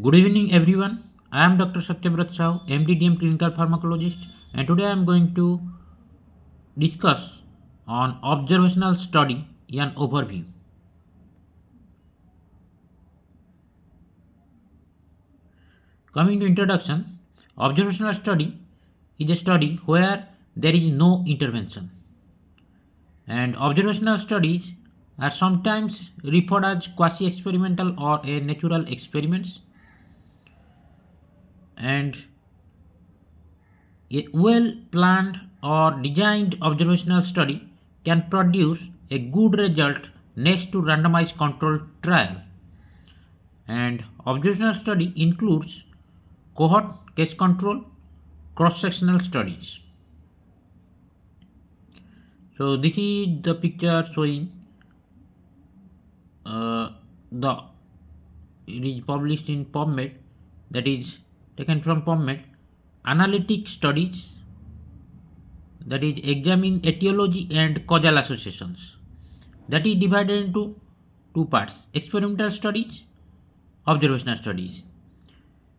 Good evening, everyone. I am Dr. Satyabrata, MDDM clinical pharmacologist, and today I am going to discuss on observational study an overview. Coming to introduction, observational study is a study where there is no intervention, and observational studies are sometimes referred as quasi-experimental or a natural experiments, and a well planned or designed observational study can produce a good result next to randomized controlled trial. And observational study includes cohort, case control, cross sectional studies. So this is the picture showing the it is published in PubMed, that is taken from PubMed. Analytic studies, that is examine etiology and causal associations, that is divided into two parts: experimental studies, observational studies.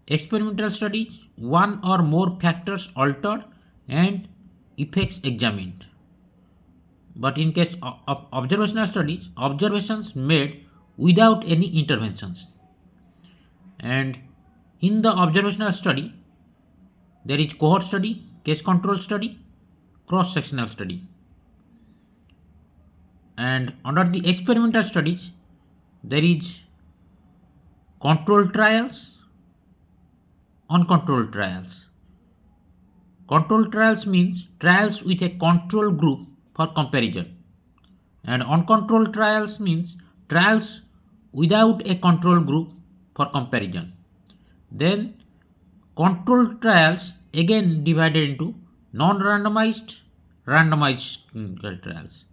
Experimental studies, one or more factors altered and effects examined. But in case of observational studies, observations made without any interventions. And in the observational study, there is cohort study, case control study, cross sectional study. And under the experimental studies, there is controlled trials, uncontrolled trials. Controlled trials means trials with a control group for comparison, and uncontrolled trials means trials without a control group for comparison. Then controlled trials again divided into non-randomized, randomized clinical trials.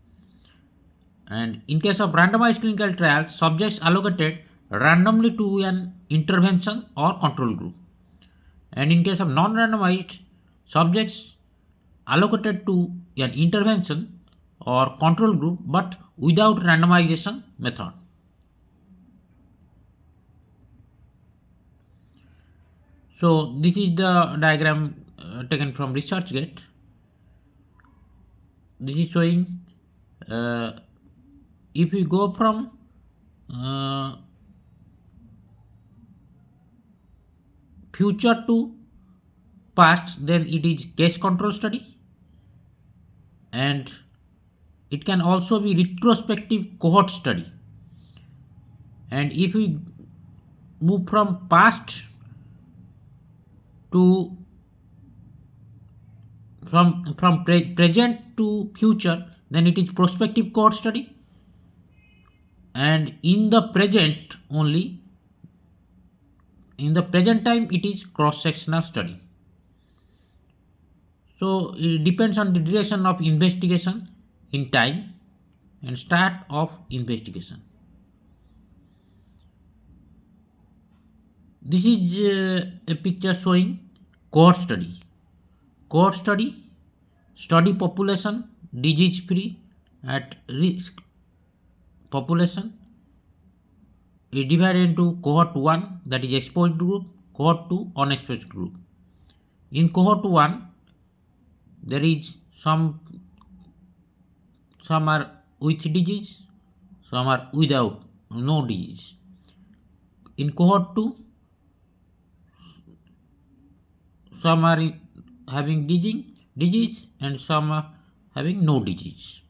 And in case of randomized clinical trials, subjects allocated randomly to an intervention or control group. And in case of non-randomized, subjects allocated to an intervention or control group but without randomization method. So this is the diagram taken from ResearchGate. This is showing if we go from future to past, then it is case control study, and it can also be retrospective cohort study. And if we move from past to present to future, then it is prospective cohort study. And in the present only, in the present time, it is cross sectional study. So it depends on the duration of investigation in time and start of investigation. This is a picture showing cohort study. Cohort study, study population disease free at risk population. It divided into cohort 1, that is exposed group, cohort 2 unexposed group. In cohort 1, there is some are with disease, some are without no disease. In cohort 2, some are having disease and some are having no disease.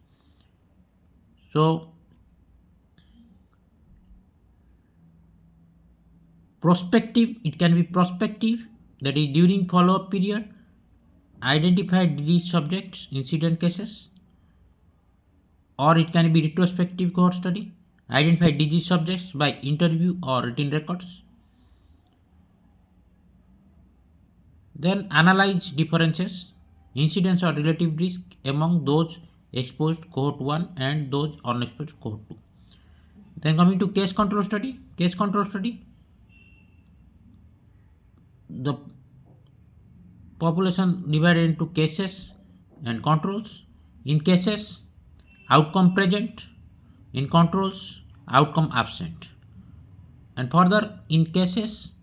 So prospective, it can be prospective, that is during follow-up period, identify disease subjects, incident cases, or it can be retrospective cohort study, identify disease subjects by interview or written records. Then analyze differences, incidence or relative risk among those exposed cohort 1 and those unexposed cohort 2. Then coming to case control study, the population divided into cases and controls. In cases, outcome present; in controls, outcome absent. And further, in cases,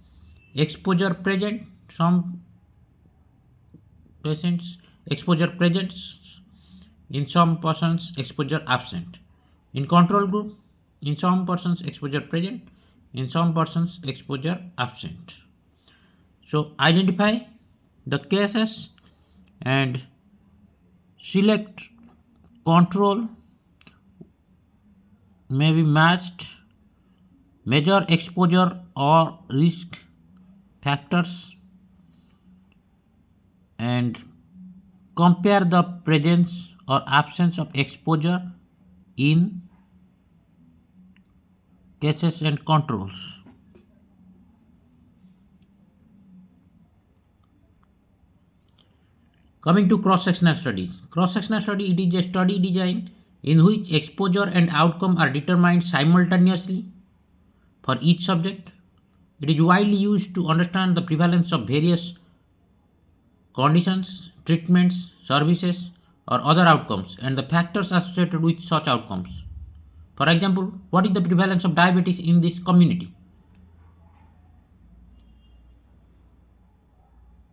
exposure present, some patients exposure present, in some persons exposure absent. In control group, in some persons exposure present, in some persons exposure absent. So identify the cases and select control may be matched, measure exposure or risk factors, and compare the presence or absence of exposure in cases and controls. Coming to cross-sectional studies. Cross-sectional study, it is a study design in which exposure and outcome are determined simultaneously for each subject. It is widely used to understand the prevalence of various conditions, treatments, services, or other outcomes and the factors associated with such outcomes. For example, what is the prevalence of diabetes in this community?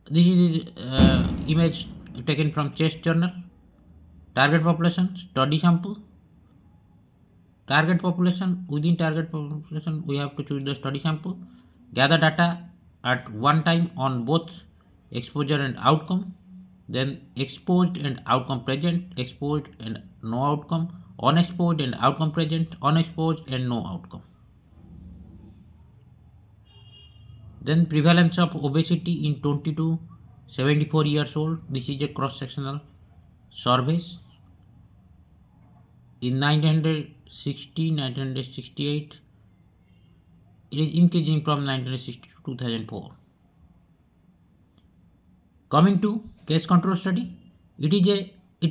This is image taken from Chest Journal. Target population, study sample. Target population, within target population, we have to choose the study sample. Gather data at one time on both exposure and outcome. Then exposed and outcome present, exposed and no outcome, unexposed and outcome present, unexposed and no outcome. Then prevalence of obesity in 20 to 74 years old. This is a cross-sectional surveys. In 1960, 1968, it is increasing from 1960 to 2004. Coming to case control study, it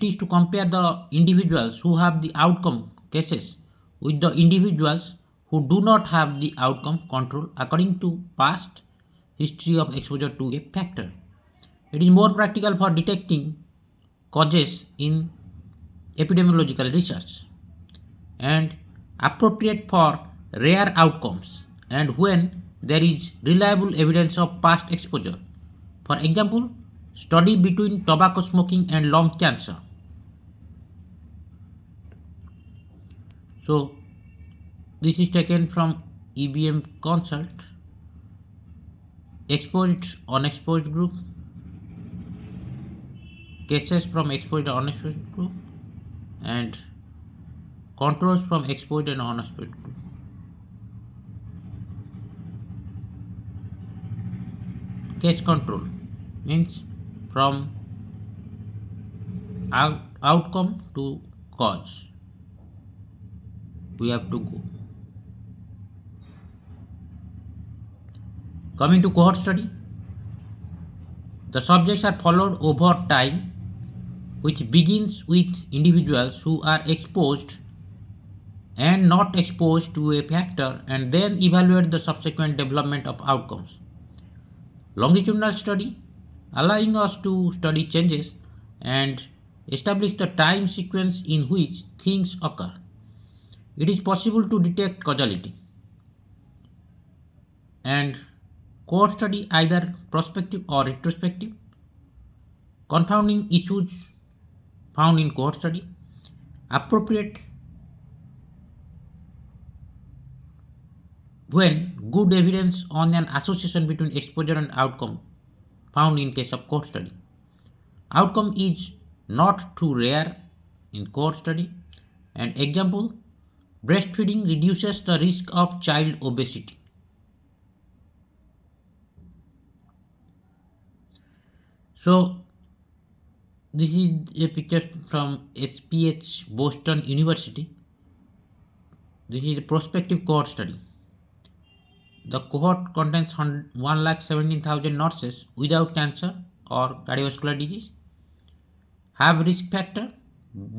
is to compare the individuals who have the outcome cases with the individuals who do not have the outcome control according to past history of exposure to a factor. It is more practical for detecting causes in epidemiological research and appropriate for rare outcomes and when there is reliable evidence of past exposure. For example, study between tobacco smoking and lung cancer. So this is taken from EBM consult. Exposed unexposed group, cases from exposed and unexposed group, and controls from exposed and unexposed group. Case control means from outcome to cause. We have to go. Coming to cohort study, the subjects are followed over time, which begins with individuals who are exposed and not exposed to a factor and then evaluate the subsequent development of outcomes. Longitudinal study, allowing us to study changes and establish the time sequence in which things occur. It is possible to detect causality. And cohort study, either prospective or retrospective. Confounding issues found in cohort study. Appropriate when good evidence on an association between exposure and outcome found in case of cohort study. Outcome is not too rare in cohort study. And example, breastfeeding reduces the risk of child obesity. So this is a picture from SPH Boston University. This is a prospective cohort study. The cohort contains 1,17,000 nurses without cancer or cardiovascular disease. Have risk factor?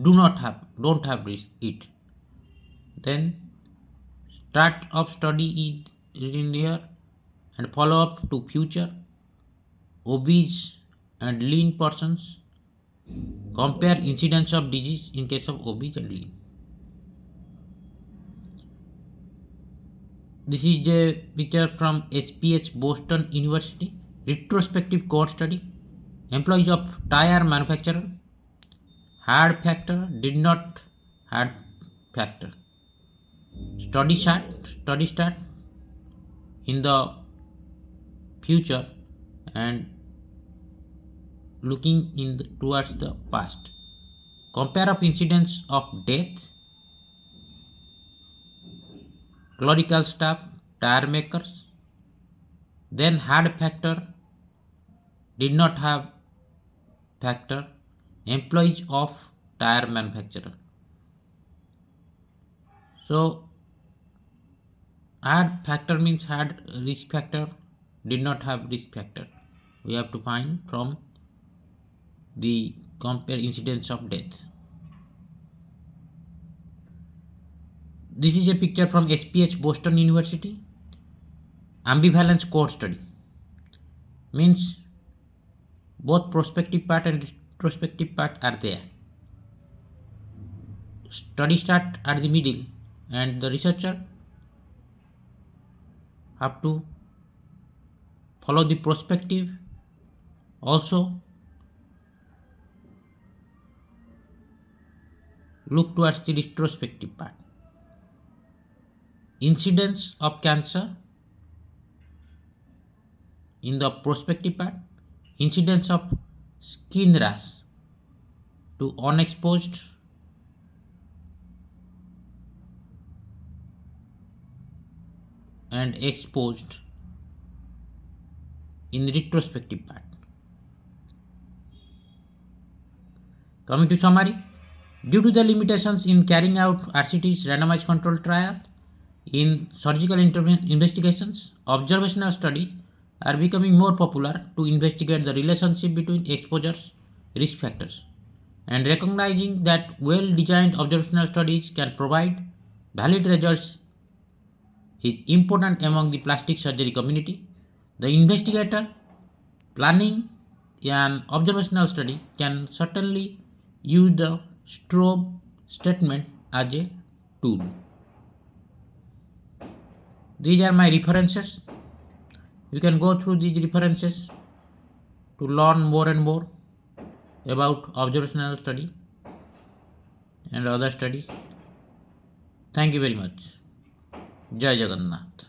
Don't have risk it. Then start of study is written here and follow up to future obese and lean persons. Compare incidence of disease in case of obese and lean. This is a picture from SPH Boston University retrospective cohort study. Employees of tire manufacturer had factor, did not had factor. Study start in the future and looking towards the past. Compare of incidents of death, clerical staff, tire makers, then had factor, did not have factor, employees of tire manufacturer. So had factor means had risk factor, did not have risk factor. We have to find from the compare incidence of death. This is a picture from SPH Boston University ambivalence cohort study. Means both prospective part and retrospective part are there. Study start at the middle and the researcher have to follow the prospective, also look towards the retrospective part. Incidence of cancer in the prospective part, incidence of skin rash to unexposed and exposed in the retrospective part. Coming to summary, due to the limitations in carrying out RCT's randomized controlled trial in surgical investigations, observational studies are becoming more popular to investigate the relationship between exposures, risk factors, and recognizing that well-designed observational studies can provide valid results is important among the plastic surgery community. The investigator planning an observational study can certainly use the strobe statement as a tool. These are my references. You can go through these references to learn more and more about observational study and other studies. Thank you very much. Jai Jagannath.